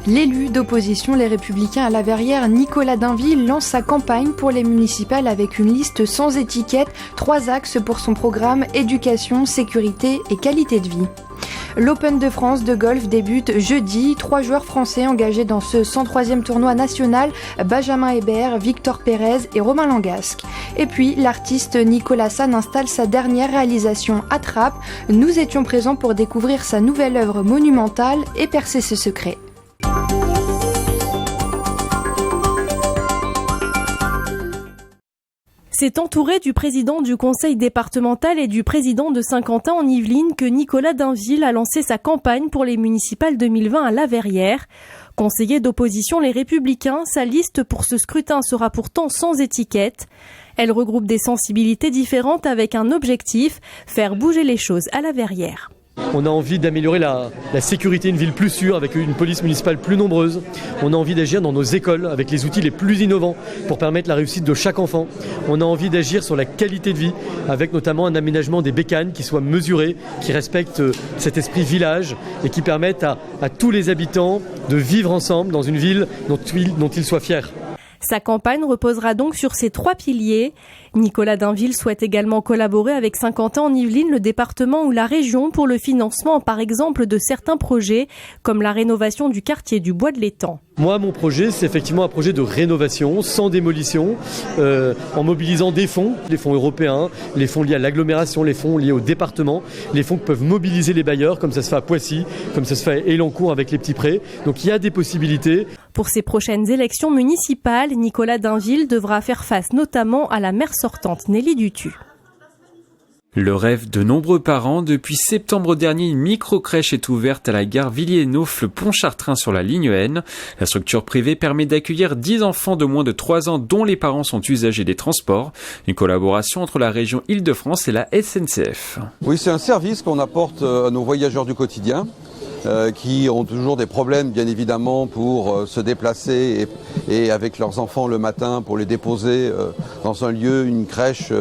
L'élu d'opposition Les Républicains à la Verrière, Nicolas Dainville, lance sa campagne pour les municipales avec une liste sans étiquette, 3 axes pour son programme éducation, sécurité et qualité de vie. L'Open de France de golf débute jeudi. 3 joueurs français engagés dans ce 103e tournoi national, Benjamin Hébert, Victor Pérez et Romain Langasque. Et puis, l'artiste Nicolas San installe sa dernière réalisation à Trappes. Nous étions présents pour découvrir sa nouvelle œuvre monumentale et percer ses secrets. C'est entouré du président du conseil départemental et du président de Saint-Quentin en Yvelines que Nicolas Dainville a lancé sa campagne pour les municipales 2020 à La Verrière. Conseiller d'opposition Les Républicains, sa liste pour ce scrutin sera pourtant sans étiquette. Elle regroupe des sensibilités différentes avec un objectif, faire bouger les choses à La Verrière. On a envie d'améliorer la sécurité, une ville plus sûre avec une police municipale plus nombreuse. On a envie d'agir dans nos écoles avec les outils les plus innovants pour permettre la réussite de chaque enfant. On a envie d'agir sur la qualité de vie avec notamment un aménagement des bécanes qui soit mesuré, qui respecte cet esprit village et qui permette à tous les habitants de vivre ensemble dans une ville dont ils soient fiers. Sa campagne reposera donc sur ces 3 piliers. Nicolas Dainville souhaite également collaborer avec Saint-Quentin en Yvelines, le département ou la région pour le financement par exemple de certains projets comme la rénovation du quartier du Bois de l'Étang. Moi, mon projet, c'est effectivement un projet de rénovation sans démolition, en mobilisant des fonds européens, les fonds liés à l'agglomération, les fonds liés au département, les fonds que peuvent mobiliser les bailleurs, comme ça se fait à Poissy, comme ça se fait à Élancourt avec les petits prêts. Donc il y a des possibilités. Pour ces prochaines élections municipales, Nicolas Dainville devra faire face notamment à la maire sortante Nelly Dutu. Le rêve de nombreux parents, depuis septembre dernier, une micro-crèche est ouverte à la gare Villiers-Naufle-Pontchartrain sur la ligne N. La structure privée permet d'accueillir 10 enfants de moins de 3 ans dont les parents sont usagers des transports. Une collaboration entre la région Île-de-France et la SNCF. Oui, c'est un service qu'on apporte à nos voyageurs du quotidien. Qui ont toujours des problèmes bien évidemment pour se déplacer et avec leurs enfants le matin pour les déposer dans un lieu, une crèche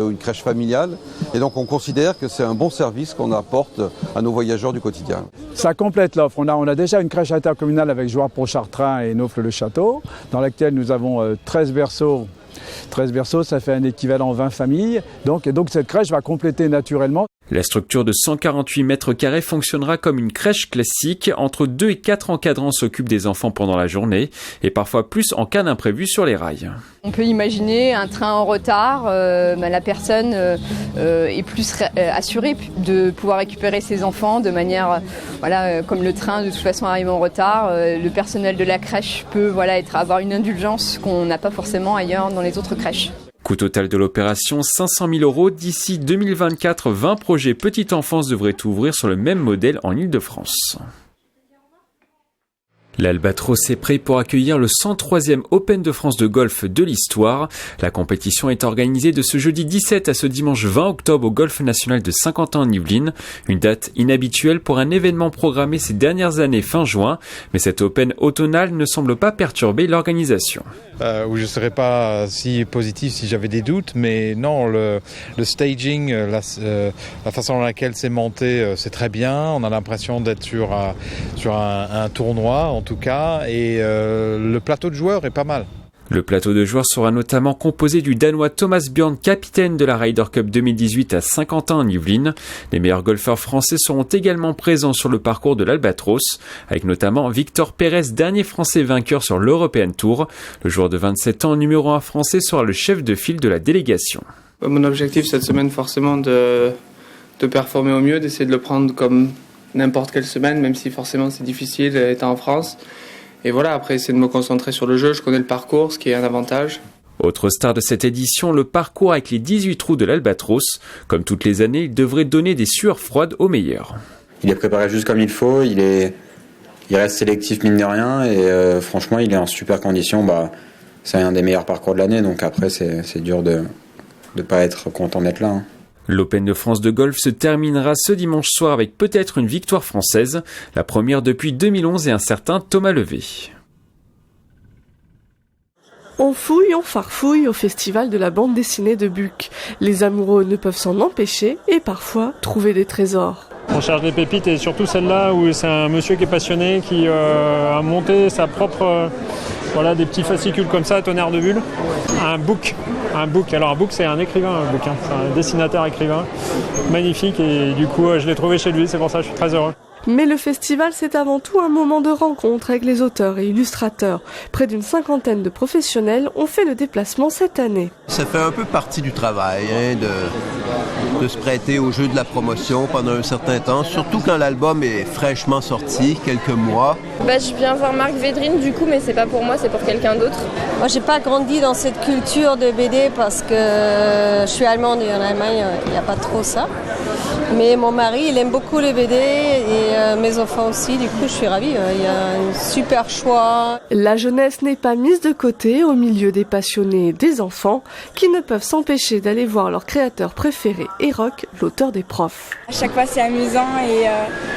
familiale. Et donc on considère que c'est un bon service qu'on apporte à nos voyageurs du quotidien. Ça complète l'offre. On a déjà une crèche intercommunale avec Jouarre-Pontchartrain et Naufle-le-Château dans laquelle nous avons 13 berceaux. 13 berceaux, ça fait un équivalent 20 familles. Donc cette crèche va compléter naturellement. La structure de 148 mètres carrés fonctionnera comme une crèche classique. Entre 2 et 4 encadrants s'occupent des enfants pendant la journée et parfois plus en cas d'imprévu sur les rails. On peut imaginer un train en retard, la personne est plus assurée de pouvoir récupérer ses enfants de manière, comme le train de toute façon arrive en retard, le personnel de la crèche peut avoir une indulgence qu'on n'a pas forcément ailleurs dans les autres crèches. Coût total de l'opération, 500 000 €. D'ici 2024, 20 projets petite enfance devraient ouvrir sur le même modèle en Île-de-France. L'Albatros est prêt pour accueillir le 103e Open de France de golf de l'histoire. La compétition est organisée de ce jeudi 17 à ce dimanche 20 octobre au Golf National de Saint-Quentin en Yvelines. Une date inhabituelle pour un événement programmé ces dernières années fin juin. Mais cet Open automnal ne semble pas perturber l'organisation. Je ne serais pas si positif si j'avais des doutes, mais non, le staging, la façon dans laquelle c'est monté, c'est très bien. On a l'impression d'être sur un tournoi, en tout cas, et le plateau de joueurs est pas mal. Le plateau de joueurs sera notamment composé du Danois Thomas Bjørn, capitaine de la Ryder Cup 2018 à Saint-Quentin en Yvelines. Les meilleurs golfeurs français seront également présents sur le parcours de l'Albatros, avec notamment Victor Pérez, dernier français vainqueur sur l'European Tour. Le joueur de 27 ans, numéro 1 français, sera le chef de file de la délégation. Mon objectif cette semaine, forcément, de performer au mieux, d'essayer de le prendre comme n'importe quelle semaine, même si forcément c'est difficile étant en France. Et voilà, après, essayer de me concentrer sur le jeu. Je connais le parcours, ce qui est un avantage. Autre star de cette édition, le parcours avec les 18 trous de l'Albatros. Comme toutes les années, il devrait donner des sueurs froides aux meilleurs. Il est préparé juste comme il faut, il reste sélectif mine de rien et franchement il est en super condition. C'est un des meilleurs parcours de l'année, donc après c'est dur de ne pas être content d'être là. L'Open de France de golf se terminera ce dimanche soir avec peut-être une victoire française, la première depuis 2011 et un certain Thomas Levé. On fouille, on farfouille au festival de la bande dessinée de Buc. Les amoureux ne peuvent s'en empêcher et parfois trouver des trésors. On cherche des pépites et surtout celle-là où c'est un monsieur qui est passionné, qui a monté sa propre, des petits fascicules comme ça, tonnerre de bulles. Un book. Alors un book, c'est un écrivain, c'est un dessinateur-écrivain. Magnifique et du coup je l'ai trouvé chez lui, c'est pour ça que je suis très heureux. Mais le festival, c'est avant tout un moment de rencontre avec les auteurs et illustrateurs. Près d'une 50aine de professionnels ont fait le déplacement cette année. Ça fait un peu partie du travail, de se prêter au jeu de la promotion pendant un certain temps, surtout quand l'album est fraîchement sorti, quelques mois. Je viens voir Marc Védrine du coup, mais c'est pas pour moi, c'est pour quelqu'un d'autre. Moi, j'ai pas grandi dans cette culture de BD parce que je suis allemande et en Allemagne, il n'y a pas trop ça. Mais mon mari, il aime beaucoup les BD et mes enfants aussi, du coup je suis ravie, il y a un super choix. La jeunesse n'est pas mise de côté au milieu des passionnés et des enfants qui ne peuvent s'empêcher d'aller voir leur créateur préféré, Erock, l'auteur des profs. À chaque fois c'est amusant et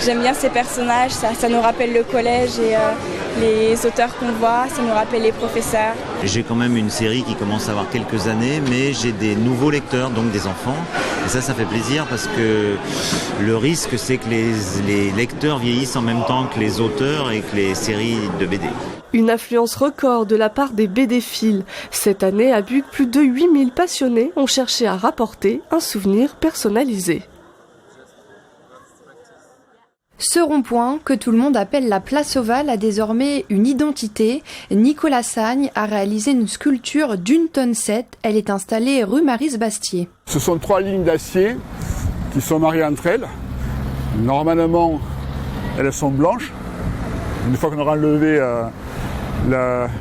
j'aime bien ces personnages, ça nous rappelle le collège et les auteurs qu'on voit, ça nous rappelle les professeurs. J'ai quand même une série qui commence à avoir quelques années, mais j'ai des nouveaux lecteurs, donc des enfants. Et ça fait plaisir parce que le risque, c'est que les lecteurs vieillissent en même temps que les auteurs et que les séries de BD. Une affluence record de la part des BD-philes. Cette année, à Buc, plus de 8000 passionnés ont cherché à rapporter un souvenir personnalisé. Ce rond-point, que tout le monde appelle la place ovale, a désormais une identité. Nicolas Sagne a réalisé une sculpture d'1,7 tonne. Elle est installée rue Maryse-Bastier. Ce sont 3 lignes d'acier qui sont mariées entre elles. Normalement, elles sont blanches. Une fois qu'on aura enlevé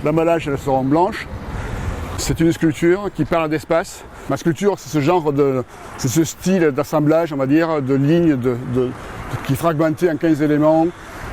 l'emballage, elles seront blanches. C'est une sculpture qui parle d'espace. Ma sculpture, c'est ce style d'assemblage, on va dire, de lignes qui est fragmenté en 15 éléments.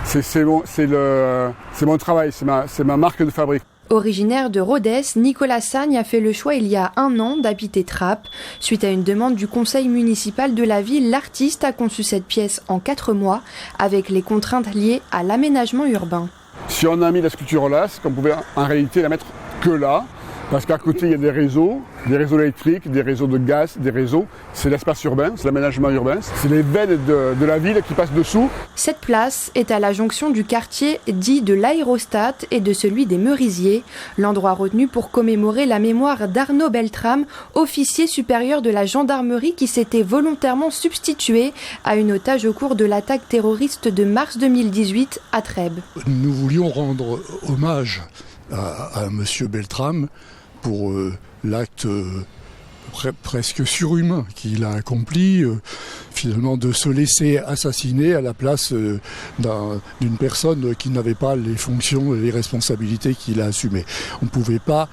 C'est mon travail, c'est ma marque de fabrique. Originaire de Rodez, Nicolas Sagne a fait le choix il y a 1 an d'habiter Trappes. Suite à une demande du conseil municipal de la ville, l'artiste a conçu cette pièce en 4 mois avec les contraintes liées à l'aménagement urbain. Si on a mis la sculpture là, c'est qu'on pouvait en réalité la mettre que là. Parce qu'à côté, il y a des réseaux électriques, des réseaux de gaz, des réseaux. C'est l'espace urbain, c'est l'aménagement urbain. C'est les veines de la ville qui passent dessous. Cette place est à la jonction du quartier dit de l'Aérostat et de celui des Merisiers. L'endroit retenu pour commémorer la mémoire d'Arnaud Beltrame, officier supérieur de la gendarmerie qui s'était volontairement substitué à une otage au cours de l'attaque terroriste de mars 2018 à Trèbes. Nous voulions rendre hommage à monsieur Beltrame pour l'acte presque surhumain qu'il a accompli, finalement de se laisser assassiner à la place d'une personne qui n'avait pas les fonctions et les responsabilités qu'il a assumées. On ne pouvait pas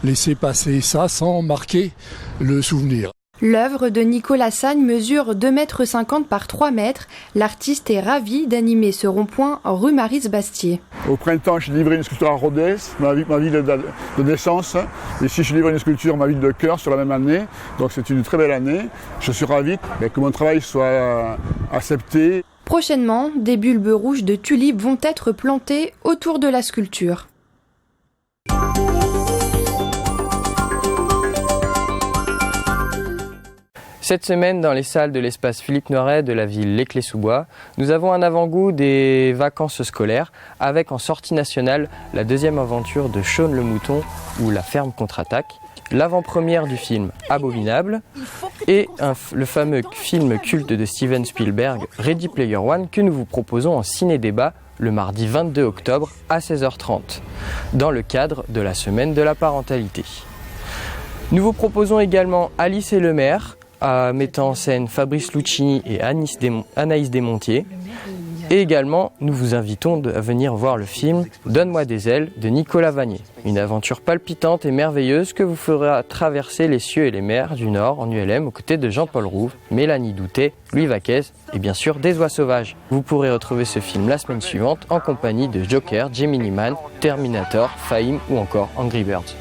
laisser passer ça sans marquer le souvenir. L'œuvre de Nicolas Sagne mesure 2,50 m par 3 m. L'artiste est ravi d'animer ce rond-point rue Maryse-Bastier. Au printemps, j'ai livré une sculpture à Rodez, ma ville de naissance. Ici, je livre une sculpture, ma ville de cœur, sur la même année. Donc c'est une très belle année. Je suis ravi que mon travail soit accepté. Prochainement, des bulbes rouges de tulipes vont être plantées autour de la sculpture. Cette semaine, dans les salles de l'espace Philippe Noiret de la ville L'Éclé-sous-Bois, nous avons un avant-goût des vacances scolaires avec en sortie nationale la deuxième aventure de Shaun le Mouton ou La ferme contre-attaque, l'avant-première du film Abominable et le fameux film culte de Steven Spielberg, Ready Player One, que nous vous proposons en ciné-débat le mardi 22 octobre à 16h30, dans le cadre de la semaine de la parentalité. Nous vous proposons également Alice et le maire, mettant en scène Fabrice Lucchini et Anaïs Desmontiers. Et également, nous vous invitons à venir voir le film Donne-moi des ailes de Nicolas Vanier. Une aventure palpitante et merveilleuse que vous fera traverser les cieux et les mers du Nord en ULM aux côtés de Jean-Paul Rouve, Mélanie Doutet, Louis Vaquez et bien sûr des oies sauvages. Vous pourrez retrouver ce film la semaine suivante en compagnie de Joker, Gemini Man, Terminator, Fahim ou encore Angry Birds.